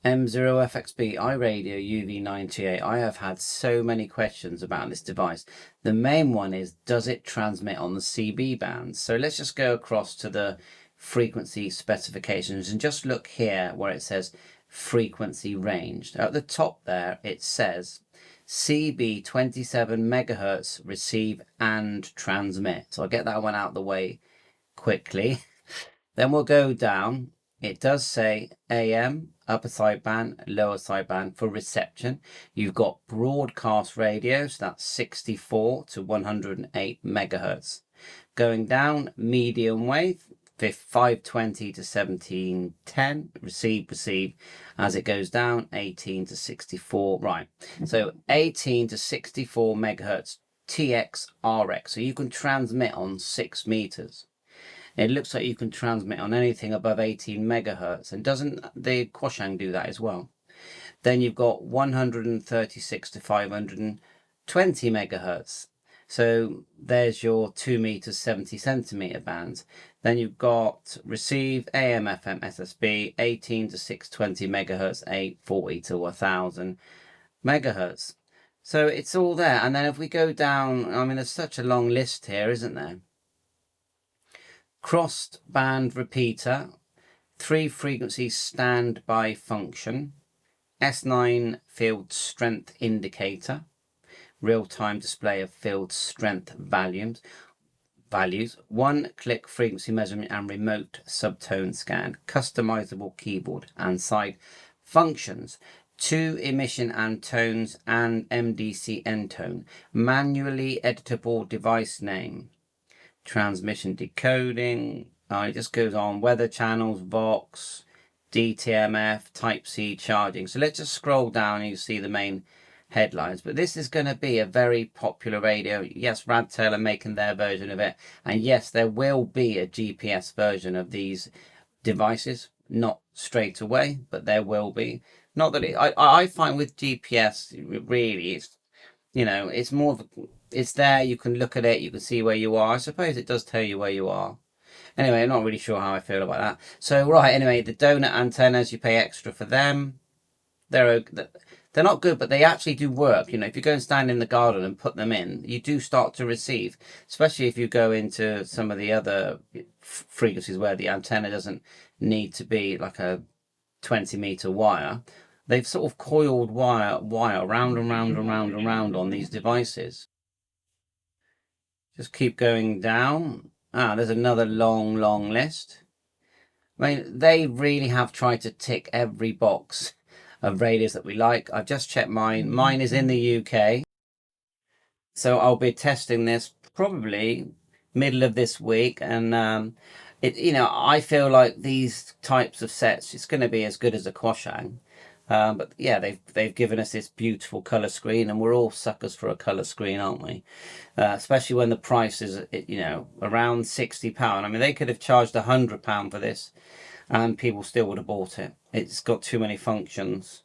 M0FXB iRADIO UV-98. I have had so many questions about this device. The main one is, does it transmit on the CB bands? So let's just go across to the frequency specifications and just look here where it says frequency range. At the top there it says CB 27 megahertz receive and transmit. So I'll get that one out the way quickly. Then we'll go down. It does say AM, upper sideband, lower sideband for reception. You've got broadcast radio, so that's 64 to 108 megahertz. Going down, medium wave, 520 to 1710, receive, as it goes down, 18 to 64, right. So 18 to 64 megahertz, TX, RX, so you can transmit on 6 meters. It looks like you can transmit on anything above 18 megahertz, and doesn't the Quashang do that as well? Then you've got 136 to 520 megahertz. So there's your 2 meters 70 centimeter bands. Then you've got receive AM, FM, SSB 18 to 620 megahertz, 840 to 1000 megahertz. So it's all there. And then if we go down, I mean, there's such a long list here, isn't there? Crossed band repeater, 3 frequency standby function, S9 field strength indicator, real-time display of field strength values, 1-click frequency measurement and remote subtone scan, customizable keyboard and side functions, 2 emission and tones and MDC end tone, manually editable device name, transmission decoding, it just goes on, weather channels, Vox, DTMF, Type-C charging. So let's just scroll down and you see the main headlines. But this is going to be a very popular radio. Yes, Radtel are making their version of it. And yes, there will be a GPS version of these devices. Not straight away, but there will be. Not that I find with GPS, really, it's, you know, it's more of a, it's there, you can look at it, you can see where you are. I suppose it does tell you where you are. Anyway, I'm not really sure how I feel about that. So, right, anyway, the donut antennas, you pay extra for them. They're not good, but they actually do work. You know, if you go and stand in the garden and put them in, you do start to receive, especially if you go into some of the other frequencies where the antenna doesn't need to be like a 20-meter wire. They've sort of coiled wire round and round and round and round on these devices. Just keep going down. There's another long list. I mean, they really have tried to tick every box of radios that we like. I've just checked mine. Mine is in the UK. So I'll be testing this probably middle of this week. And, you know, I feel like these types of sets, it's going to be as good as a Quashang. But yeah, they've given us this beautiful color screen, and we're all suckers for a color screen, aren't we? Especially when the price is, you know, around £60. I mean, they could have charged £100 for this, and people still would have bought it. It's got too many functions.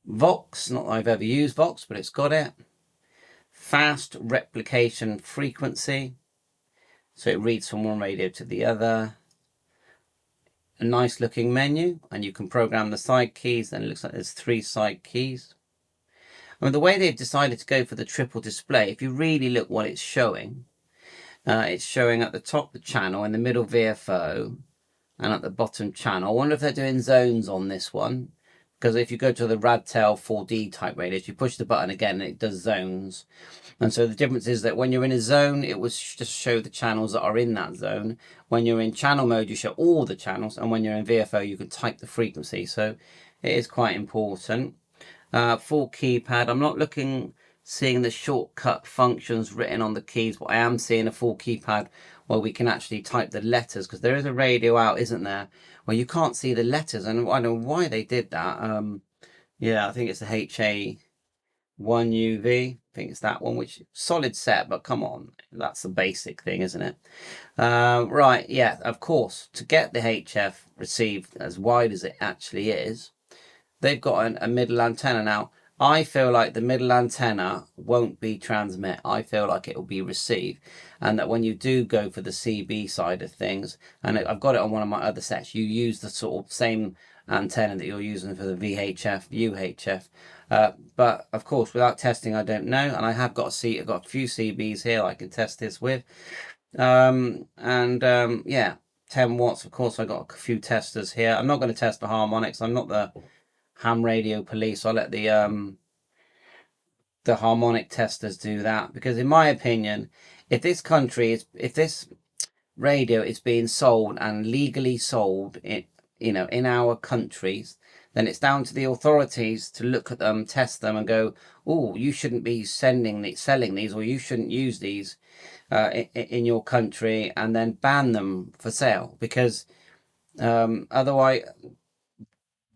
Vox, not that I've ever used Vox, but it's got it. Fast replication frequency, so it reads from one radio to the other. A nice looking menu, and you can program the side keys, and it looks like there's 3 side keys. I mean, the way they've decided to go for the triple display, if you really look what it's showing at the top the channel, in the middle VFO, and at the bottom channel. I wonder if they're doing zones on this one, because if you go to the Radtel 4D type radios, you push the button again and it does zones. And so the difference is that when you're in a zone, it will just show the channels that are in that zone. When you're in channel mode, you show all the channels. And when you're in VFO, you can type the frequency. So it is quite important. Full keypad. I'm not seeing the shortcut functions written on the keys, but I am seeing a full keypad where we can actually type the letters, because there is a radio out, isn't there, where you can't see the letters. And I don't know why they did that. Yeah, I think it's the HA1 UV. I think it's that one, which solid set, but come on, that's the basic thing, isn't it? Right, yeah, of course, to get the HF received as wide as it actually is, they've got a middle antenna. Now, I feel like the middle antenna won't be transmit. I feel like it will be receive. And that when you do go for the CB side of things, and I've got it on one of my other sets, you use the sort of same antenna that you're using for the VHF, UHF. But of course, without testing, I don't know. And I have got I've got a few CBs here I can test this with. Yeah, 10 watts. Of course, I got a few testers here. I'm not going to test the harmonics. I'm not the ham radio police. I'll let the harmonic testers do that, because in my opinion, if this radio is being sold and legally sold in our countries, then it's down to the authorities to look at them, test them, and go, oh, you shouldn't be selling these, or you shouldn't use these in your country, and then ban them for sale. Because otherwise,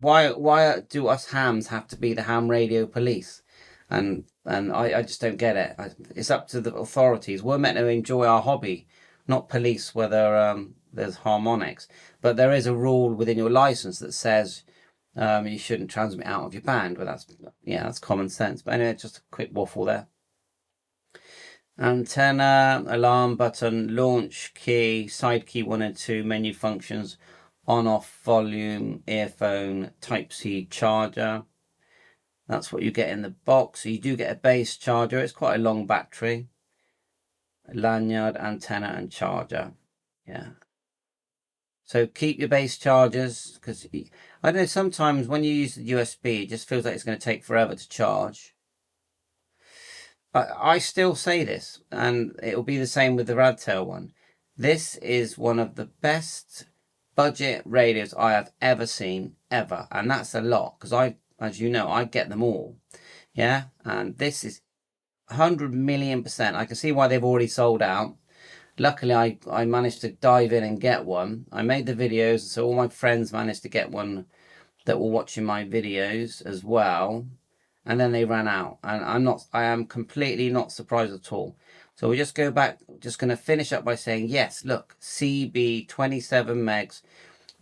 why do us hams have to be the ham radio police? And I just don't get it. It's up to the authorities. We're meant to enjoy our hobby, not police whether there's harmonics. But there is a rule within your license that says you shouldn't transmit out of your band. But that's common sense. But anyway, just a quick waffle there. Antenna, alarm button, launch key, side key 1 and 2, menu functions, on off, volume, earphone, Type-C charger. That's what you get in the box. You do get a base charger. It's quite a long battery. Lanyard, antenna, and charger. Yeah. So keep your base chargers, because I know sometimes when you use the USB, it just feels like it's going to take forever to charge. I still say this, and it will be the same with the Radtail one. This is one of the best budget radios I have ever seen, ever. And that's a lot, because as you know, I get them all. Yeah, and this is 100 million%. I can see why they've already sold out. Luckily, I managed to dive in and get one. I made the videos, so all my friends managed to get one that were watching my videos as well. And then they ran out, and I am completely not surprised at all. So we just go back, just going to finish up by saying, yes, look, CB 27 megs,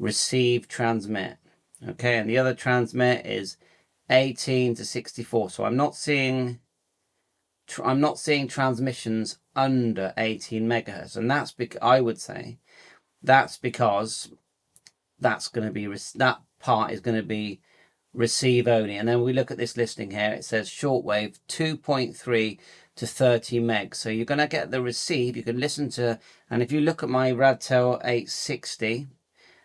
receive, transmit. Okay, and the other transmit is 18 to 64. So I'm not seeing transmissions under 18 megahertz, and that's I would say that's because that's going to be that part is going to be receive only. And then we look at this listing here, it says shortwave 2.3 to 30 megs. So you're going to get the receive, you can listen to, and if you look at my Radtail 860,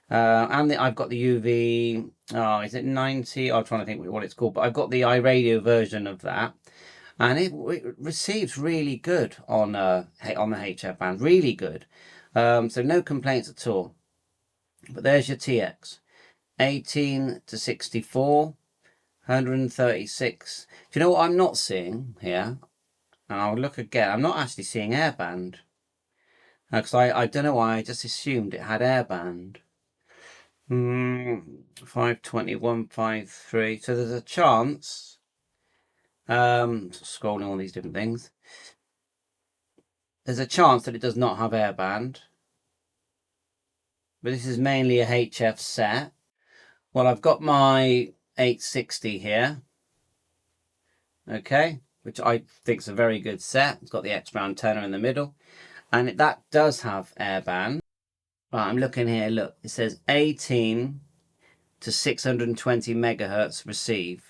and I've got the UV, is it 90? I'm trying to think what it's called, but I've got the iRADIO version of that, and it receives really good on the HF band, really good. So no complaints at all. But there's your TX. 18 to 64, 136. Do you know what I'm not seeing here? And I'll look again. I'm not actually seeing airband. Because I don't know why, I just assumed it had airband. 520, 153. So there's a chance. Scrolling all these different things. There's a chance that it does not have airband. But this is mainly a HF set. Well, I've got my 860 here, okay, which I think is a very good set. It's got the extra antenna in the middle, and that does have airband. Right, I'm looking here, look, it says 18 to 620 megahertz receive.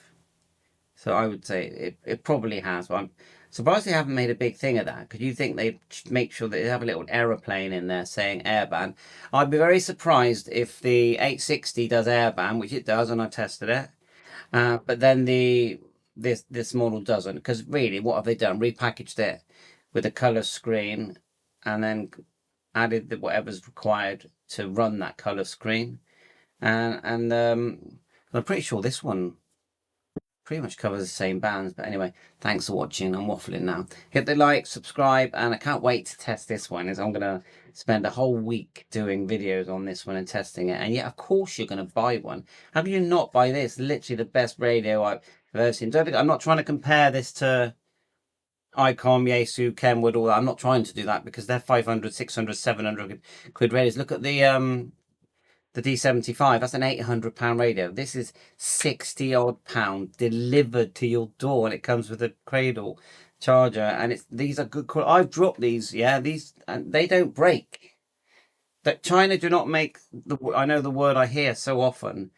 So I would say it probably has, but I'm surprised they haven't made a big thing of that, because you think they'd make sure that they have a little aeroplane in there saying airband. I'd be very surprised if the 860 does airband, which it does, and I tested it. But then this model doesn't, because really, what have they done? Repackaged it with a color screen, and then added whatever's required to run that color screen. And I'm pretty sure this one pretty much covers the same bands. But anyway, thanks for watching. I'm waffling now. Hit the like, subscribe, and I can't wait to test this one, as I'm gonna spend a whole week doing videos on this one and testing it. And yet, of course, you're gonna buy one. How can you not buy this? Literally the best radio I've ever seen. I'm not trying to compare this to Icom, Yaesu, Kenwood, all that. I'm not trying to do that, because they're 500, 600, 700 quid radios. Look at the D75, that's an £800 radio. This is 60 odd pound delivered to your door, and it comes with a cradle charger, and these are good quality. I've dropped these, yeah, and they don't break. That China do not make I know the word I hear so often,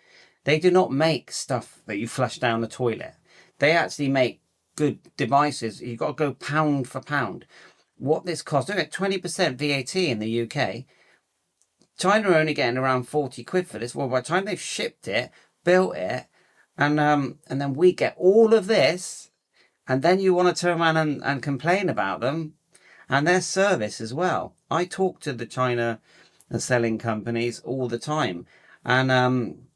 They do not make stuff that you flush down the toilet. They actually make good devices. You've got to go pound for pound. What this costs, doing it 20% VAT in the UK. China are only getting around 40 quid for this. Well, by the time they've shipped it, built it, and then we get all of this, and then you want to turn around and complain about them and their service as well. I talk to the China selling companies all the time, and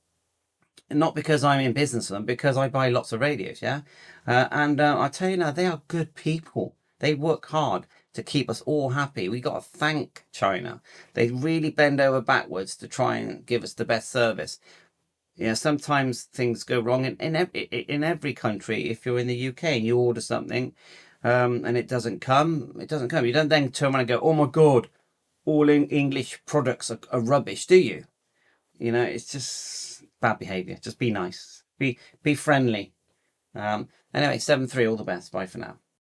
not because I'm in business with them, because I buy lots of radios, yeah? And I tell you now, they are good people. They work hard to keep us all happy. We got to thank China. They really bend over backwards to try and give us the best service. Yeah, sometimes things go wrong in every country. If you're in the UK and you order something, and it doesn't come, it doesn't come. You don't then turn around and go, "Oh my God, all English products are rubbish," do you? You know, it's just bad behaviour. Just be nice, be friendly. Anyway, 7-3, all the best. Bye for now.